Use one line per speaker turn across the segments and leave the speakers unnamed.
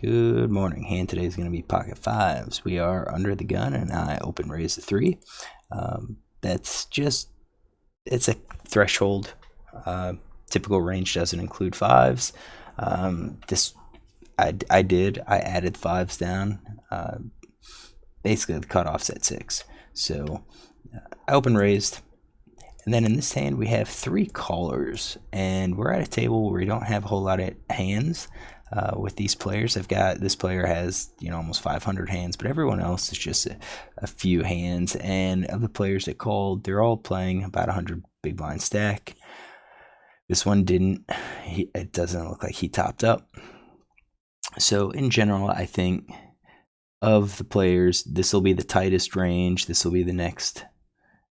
Good morning. Hand today is going to be pocket fives. We are under the gun, and I open raise a 3. That's just, it's a threshold. Typical range doesn't include fives. I added fives down. Basically, the cutoff's at 6. So I open raised. And then in this hand, we have 3 callers, and we're at a table where we don't have a whole lot of hands. With these players, this player has almost 500 hands, but everyone else is just a few hands. And of the players that called, they're all playing about 100 big blind stack. This one didn't. It doesn't look like he topped up. So in general, I think of the players, this will be the tightest range. This will be the next.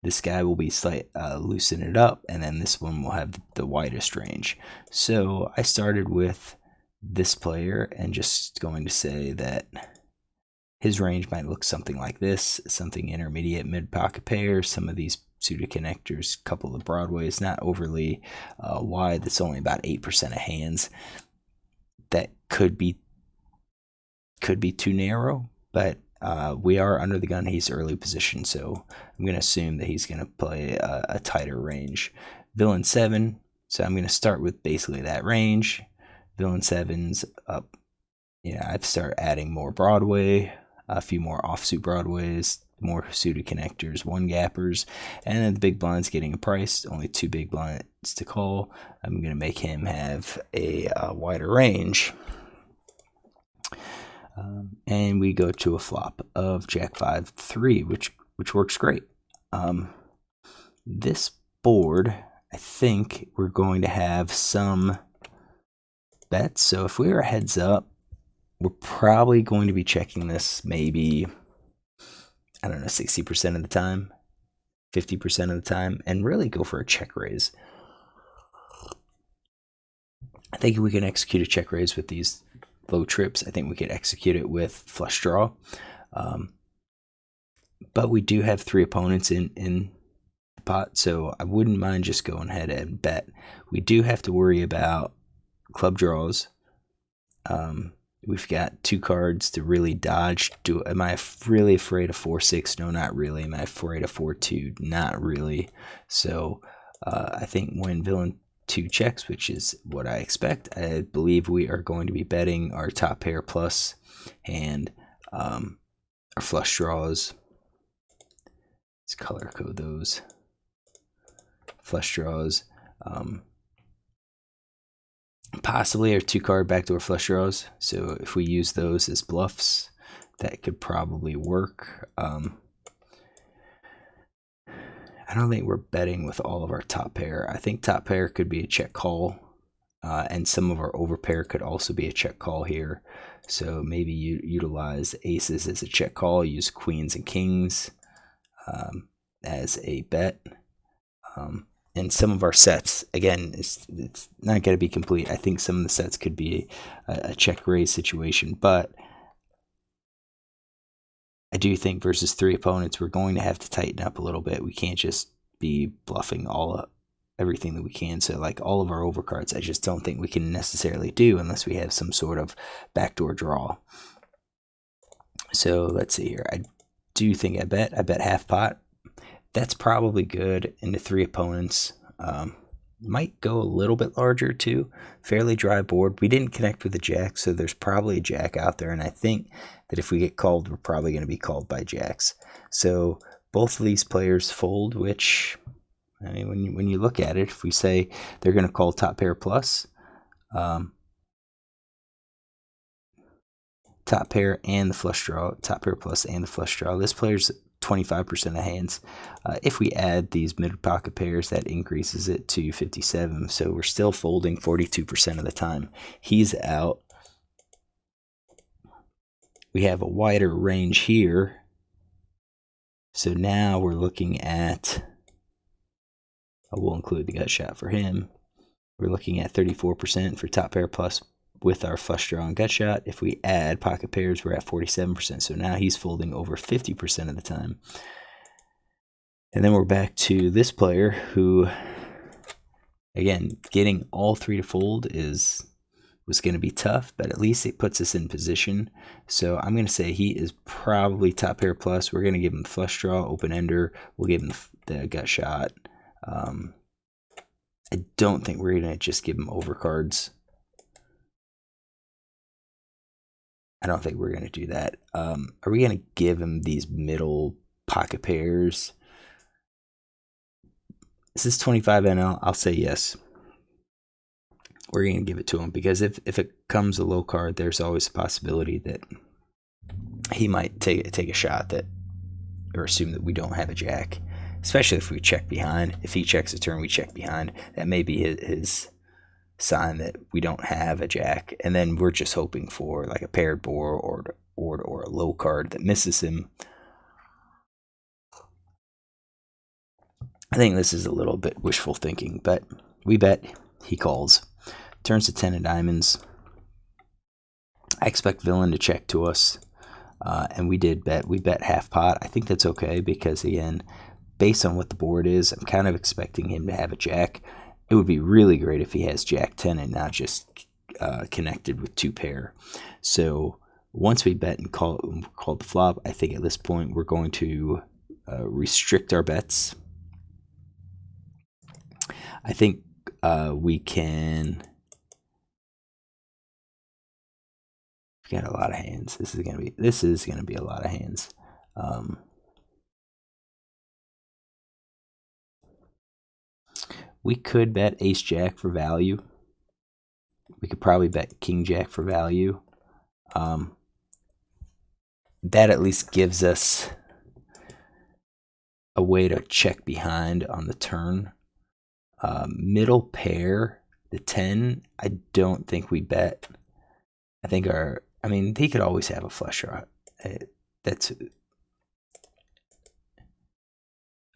This guy will be loosen it up, and then this one will have the widest range. So I started with this player and just going to say that his range might look something like this, something intermediate mid pocket pairs, some of these pseudo connectors, a couple of broadways, not overly wide. That's only about 8% of hands. That could be too narrow, but we are under the gun. He's early position, so I'm going to assume that he's going to play a tighter range. Villain 7, so I'm going to start with basically that range. Villain 7's up. I've started adding more Broadway, a few more offsuit Broadways, more pseudo connectors, 1-gappers, and then the big blind's getting a price. Only 2 big blinds to call. I'm going to make him have a wider range. And we go to a flop of Jack 5-3, which works great. This board, I think we're going to have some bets. So if we are heads up, we're probably going to be checking this maybe, 60% of the time, 50% of the time, and really go for a check raise. I think we can execute a check raise with these low trips. I think we could execute it with flush draw. But we do have 3 opponents in the pot, so I wouldn't mind just going ahead and bet. We do have to worry about club draws. We've got 2 cards to really dodge. Am I really afraid of 4-6? No, not really. Am I afraid of 4-2? Not really. So I think when villain 2 checks, which is what I expect, I believe we are going to be betting our top pair plus and our flush draws. Let's color code those flush draws. Possibly our 2-card backdoor flush draws. So if we use those as bluffs, that could probably work. I don't think we're betting with all of our top pair. I think top pair could be a check call, and some of our overpair could also be a check call here. So maybe you utilize aces as a check call, use queens and kings as a bet. And some of our sets, again, it's not going to be complete. I think some of the sets could be a check raise situation, but I do think versus 3 opponents, we're going to have to tighten up a little bit. We can't just be bluffing everything that we can. So like all of our overcards, I just don't think we can necessarily do unless we have some sort of backdoor draw. So let's see here. I do think I bet half pot. That's probably good into 3 opponents. Might go a little bit larger too. Fairly dry board. We didn't connect with a jack, so there's probably a jack out there, and I think that if we get called, we're probably going to be called by jacks. So both of these players fold, which, I mean, when you look at it, if we say they're going to call top pair plus, top pair and the flush draw, top pair plus and the flush draw, this player's 25% of hands. If we add these mid pocket pairs, that increases it to 57. So we're still folding 42% of the time. He's out. We have a wider range here. So now we're looking at, I will include the gut shot for him. We're looking at 34% for top pair plus with our flush draw and gut shot. If we add pocket pairs, we're at 47%. So now he's folding over 50% of the time. And then we're back to this player who, again, getting all 3 to fold was was going to be tough, but at least it puts us in position. So I'm going to say he is probably top pair plus. We're going to give him flush draw, open ender. We'll give him the gut shot. I don't think we're going to just give him overcards. I don't think we're going to do that. Are we going to give him these middle pocket pairs? Is this 25 NL? I'll say yes. We're going to give it to him because if it comes a low card, there's always a possibility that he might take a shot that, or assume that we don't have a jack, especially if we check behind. If he checks a turn, we check behind. That may be his sign that we don't have a jack, and then we're just hoping for like a paired board or a low card that misses him. I think this is a little bit wishful thinking, but we bet. He calls. Turns to 10 of diamonds. I expect villain to check to us, and we did bet. We bet half pot. I think that's okay because, again, based on what the board is, I'm kind of expecting him to have a jack. It would be really great if he has jack 10 and not just connected with two pair. So once we bet and call the flop, I think at this point we're going to restrict our bets. I think we can. We've got a lot of hands. This is gonna be a lot of hands. We could bet ace jack for value. We could probably bet king jack for value. That at least gives us a way to check behind on the turn. Middle pair, the 10, I don't think we bet. I think he could always have a flush draw. That's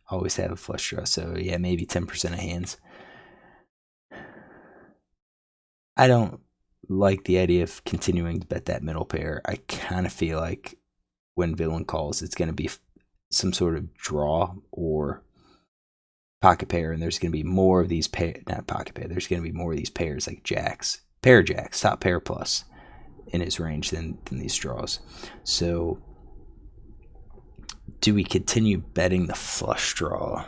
always have a flush draw. So yeah, maybe 10% of hands. I don't like the idea of continuing to bet that middle pair. I kind of feel like when villain calls, it's going to be some sort of draw or pocket pair, and there's going to be more of these not pocket pair. There's going to be more of these pairs like jacks, pair jacks, top pair plus in his range than these draws. So do we continue betting the flush draw?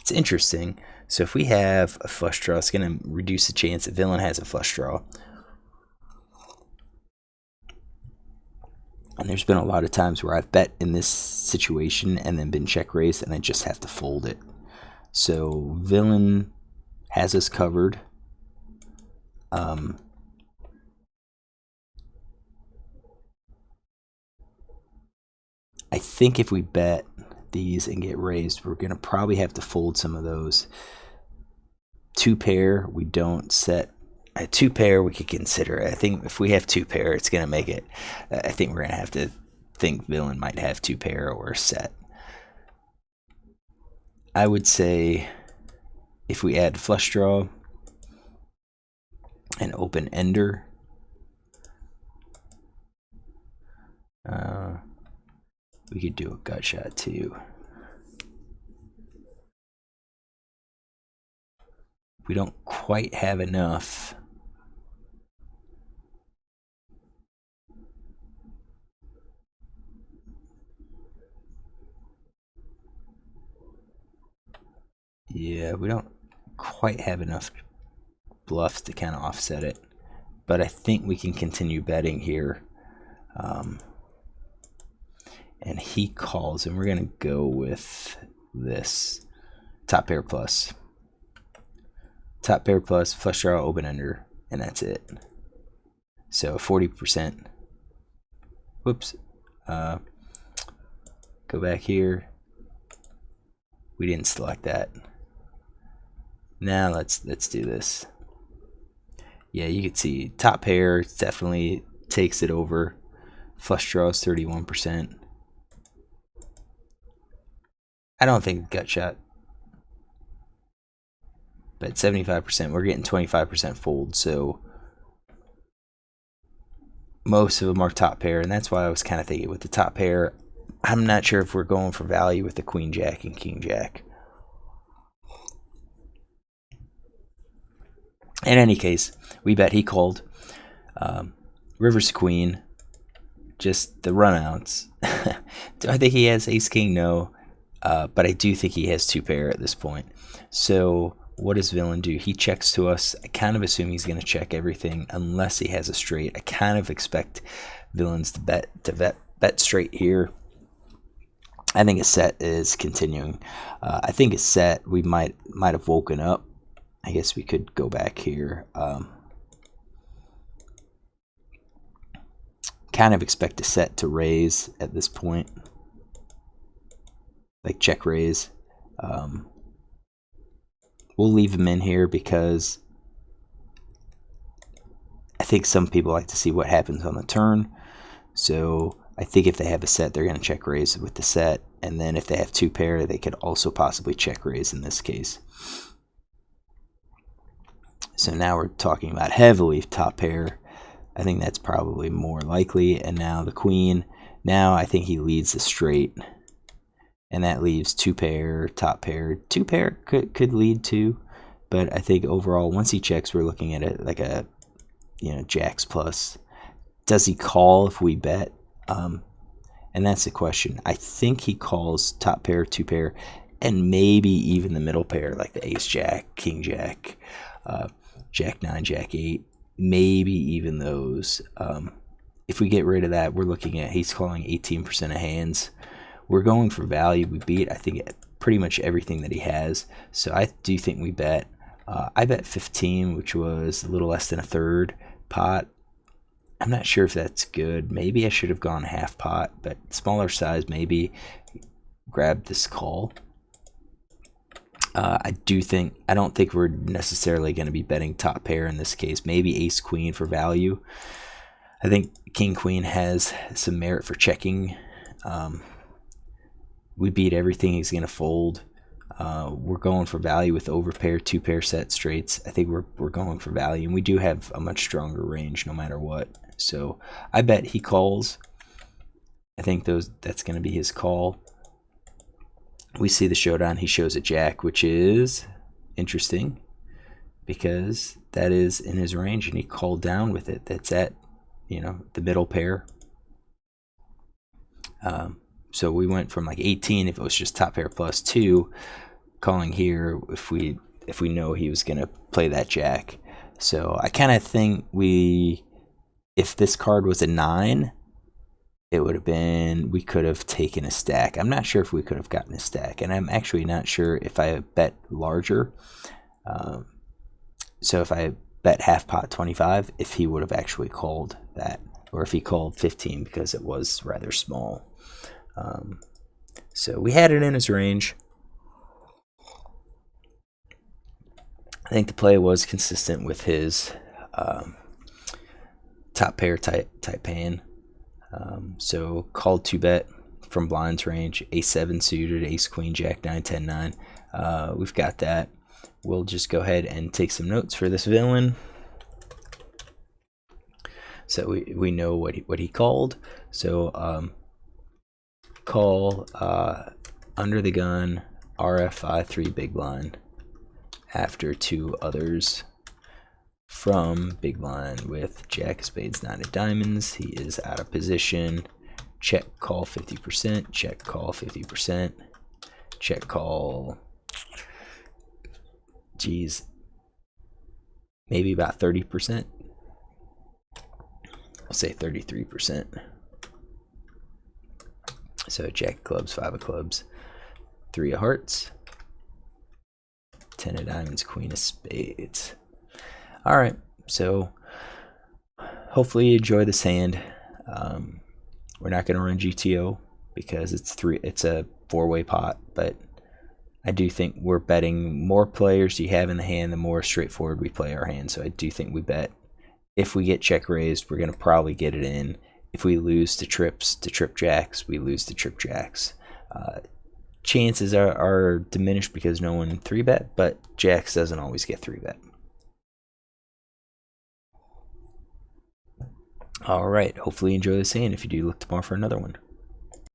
It's interesting. So if we have a flush draw, it's going to reduce the chance that villain has a flush draw. And there's been a lot of times where I've bet in this situation and then been check raised and I just have to fold it. So villain has us covered. I think if we bet these and get raised, we're going to probably have to fold some of those. Two pair, we don't set. A two pair, we could consider it. I think if we have two pair, it's going to make it. I think we're going to have to think villain might have two pair or set. I would say if we add flush draw and open ender, we could do a gut shot too. We don't quite have enough. Yeah, we don't quite have enough bluffs to kind of offset it, but I think we can continue betting here. And he calls, and we're going to go with this top pair plus. Top pair plus, flush draw, open ender, and that's it. So 40%. Whoops. Go back here. We didn't select that. Now let's do this. Yeah, you can see top pair definitely takes it over. Flush draw is 31%. I don't think gut shot, but 75%. We're getting 25% fold, so most of them are top pair, and that's why I was kind of thinking with the top pair, I'm not sure if we're going for value with the queen jack and king jack. In any case, we bet he called. River's queen, just the runouts. Do I think he has ace king? No, but I do think he has two pair at this point. So what does villain do? He checks to us. I kind of assume he's going to check everything unless he has a straight. I kind of expect villains to bet straight here. I think his set is continuing. I think his set, we might have woken up. I guess we could go back here. Kind of expect a set to raise at this point, like check raise. We'll leave him in here because I think some people like to see what happens on the turn. So I think if they have a set, they're going to check raise with the set, and then if they have two pair, they could also possibly check raise in this case. So now we're talking about heavily top pair. I think that's probably more likely. And now the queen. Now I think he leads the straight, and that leaves two pair, top pair. Two pair could lead too, but I think overall, once he checks, we're looking at it like a, jacks plus. Does he call if we bet? And that's the question. I think he calls top pair, two pair, and maybe even the middle pair, like the ace jack, king jack, jack 9, jack 8. Maybe even those. If we get rid of that, we're looking at he's calling 18% of hands. We're going for value. We beat, I think, pretty much everything that he has. So I do think we bet. I bet 15, which was a little less than a third pot. I'm not sure if that's good. Maybe I should have gone half pot, but smaller size, maybe grab this call. I don't think we're necessarily going to be betting top pair in this case. Maybe ace queen for value. I think king queen has some merit for checking. We beat everything he's going to fold. We're going for value with overpair, two pair set straights. I think we're going for value, and we do have a much stronger range no matter what. So I bet he calls. I think that's going to be his call. We see the showdown. He shows a jack, which is interesting because that is in his range, and he called down with it. That's at, the middle pair. So we went from like 18 if it was just top pair plus 2, calling here if we know he was going to play that jack. So I kind of think if this card was a 9, it would have been, we could have taken a stack. I'm not sure if we could have gotten a stack, and I'm actually not sure if I bet larger. So if I bet half pot 25, if he would have actually called that, or if he called 15 because it was rather small. So we had it in his range. I think the play was consistent with his top pair type hand. So called 2-bet from blinds range, ace-7 suited, ace queen jack 9 10 9. We've got that. We'll just go ahead and take some notes for this villain, so we know what he called. So call under the gun, RFI 3 big blind after 2 others from big blind with jack of spades, 9 of diamonds. He is out of position. Check call 50%, check call 50%, check call, geez, maybe about 30%. I'll say 33%. So jack of clubs, 5 of clubs, 3 of hearts, 10 of diamonds, queen of spades. All right, so hopefully you enjoy this hand. We're not going to run GTO because it's a 4-way pot, but I do think we're betting more players you have in the hand, the more straightforward we play our hand. So I do think we bet. If we get check raised, we're going to probably get it in. If we lose to trip jacks, we lose to trip jacks. Chances are diminished because no one 3-bet, but jacks doesn't always get 3-bet. All right, hopefully you enjoy this hand. If you do, look tomorrow for another one.